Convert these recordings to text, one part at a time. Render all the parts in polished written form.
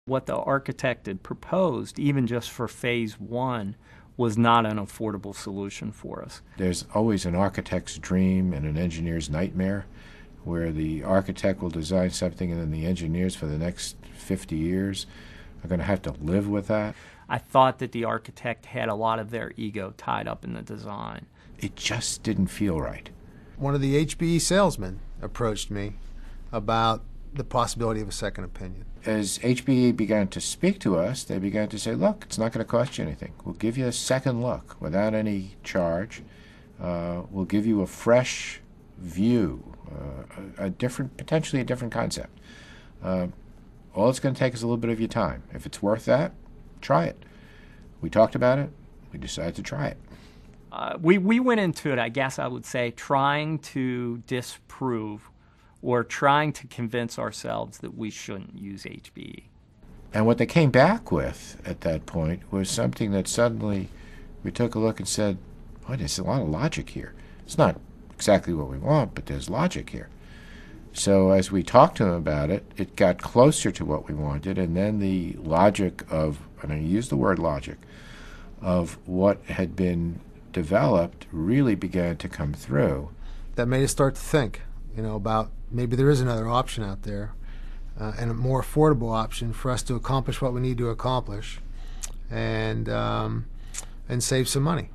What the architect had proposed, even just for phase one, was not an affordable solution for us. There's always an architect's dream and an engineer's nightmare, where the architect will design something and then the engineers for the next 50 years are going to have to live with that. I thought that the architect had a lot of their ego tied up in the design. It just didn't feel right. One of the HBE salesmen approached me about the possibility of a second opinion. As HBE began to speak to us, they began to say, look, it's not going to cost you anything. We'll give you a second look without any charge. We'll give you a fresh view, potentially a different concept. All it's going to take is a little bit of your time. If it's worth that, try it. We talked about it. We decided to try it. We went into it, I guess I would say, trying to disprove or trying to convince ourselves that we shouldn't use HBE. And what they came back with at that point was something that suddenly we took a look and said, oh, there's a lot of logic here. It's not exactly what we want, but there's logic here. So as we talked to them about it, it got closer to what we wanted, and then the logic of, and I use the word logic, of what had been developed really began to come through. That made us start to think, about maybe there is another option out there, and a more affordable option for us to accomplish what we need to accomplish, and save some money.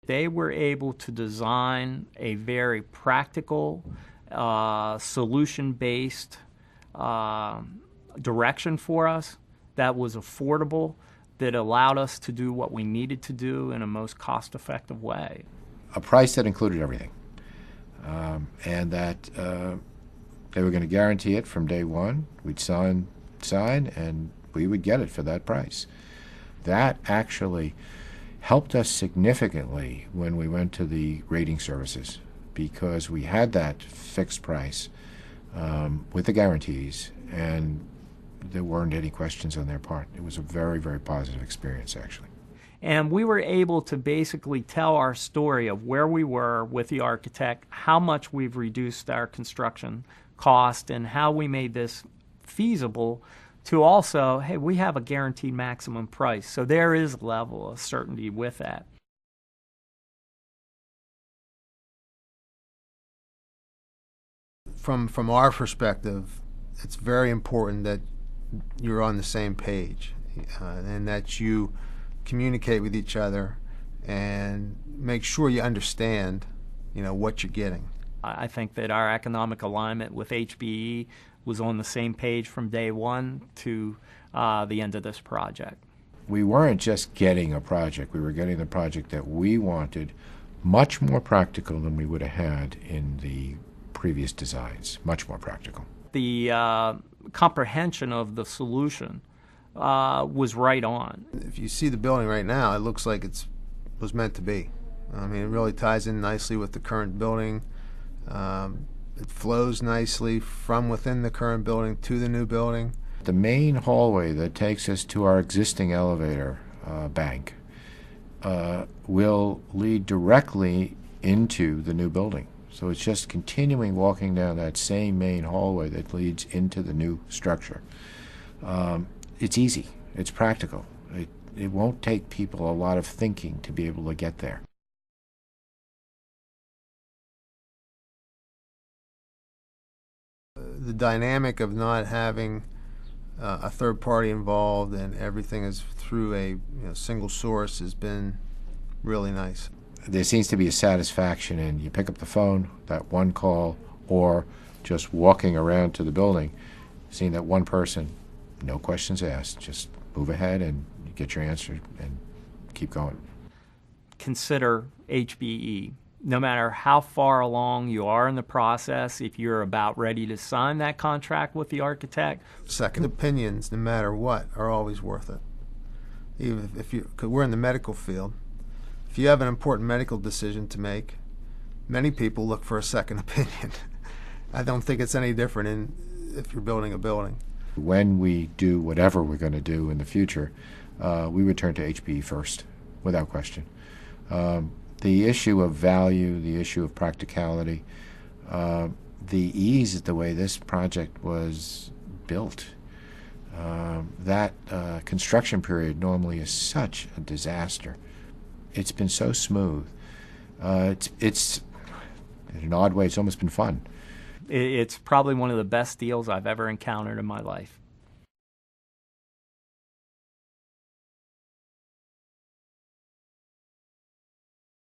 They were able to design a very practical, solution-based direction for us that was affordable, that allowed us to do what we needed to do in a most cost-effective way. A price that included everything, and that they were going to guarantee it from day one. We'd sign, and we would get it for that price. That actually helped us significantly when we went to the rating services, because we had that fixed price with the guarantees, and there weren't any questions on their part. It was a very, very positive experience, actually. And we were able to basically tell our story of where we were with the architect, how much we've reduced our construction cost, and how we made this feasible, to also, hey, we have a guaranteed maximum price. So there is a level of certainty with that. From our perspective, it's very important that you're on the same page, and that you communicate with each other and make sure you understand, what you're getting. I think that our economic alignment with HBE was on the same page from day one to the end of this project. We weren't just getting a project. We were getting the project that we wanted, much more practical than we would have had in the previous designs, much more practical. The comprehension of the solution was right on. If you see the building right now, it looks like it was meant to be. I mean, it really ties in nicely with the current building. It flows nicely from within the current building to the new building. The main hallway that takes us to our existing elevator bank will lead directly into the new building. So it's just continuing walking down that same main hallway that leads into the new structure. It's easy. It's practical. It won't take people a lot of thinking to be able to get there. The dynamic of not having a third party involved and everything is through a single source has been really nice. There seems to be a satisfaction in you pick up the phone, that one call, or just walking around to the building, seeing that one person, no questions asked, just move ahead and get your answer and keep going. Consider HBE. No matter how far along you are in the process, if you're about ready to sign that contract with the architect. Second opinions, no matter what, are always worth it. Even if because we're in the medical field, if you have an important medical decision to make, many people look for a second opinion. I don't think it's any different if you're building a building. When we do whatever we're going to do in the future, we would turn to HBE first, without question. The issue of value, the issue of practicality, the ease at the way this project was built. That construction period normally is such a disaster. It's been so smooth. It's in an odd way, it's almost been fun. It's probably one of the best deals I've ever encountered in my life.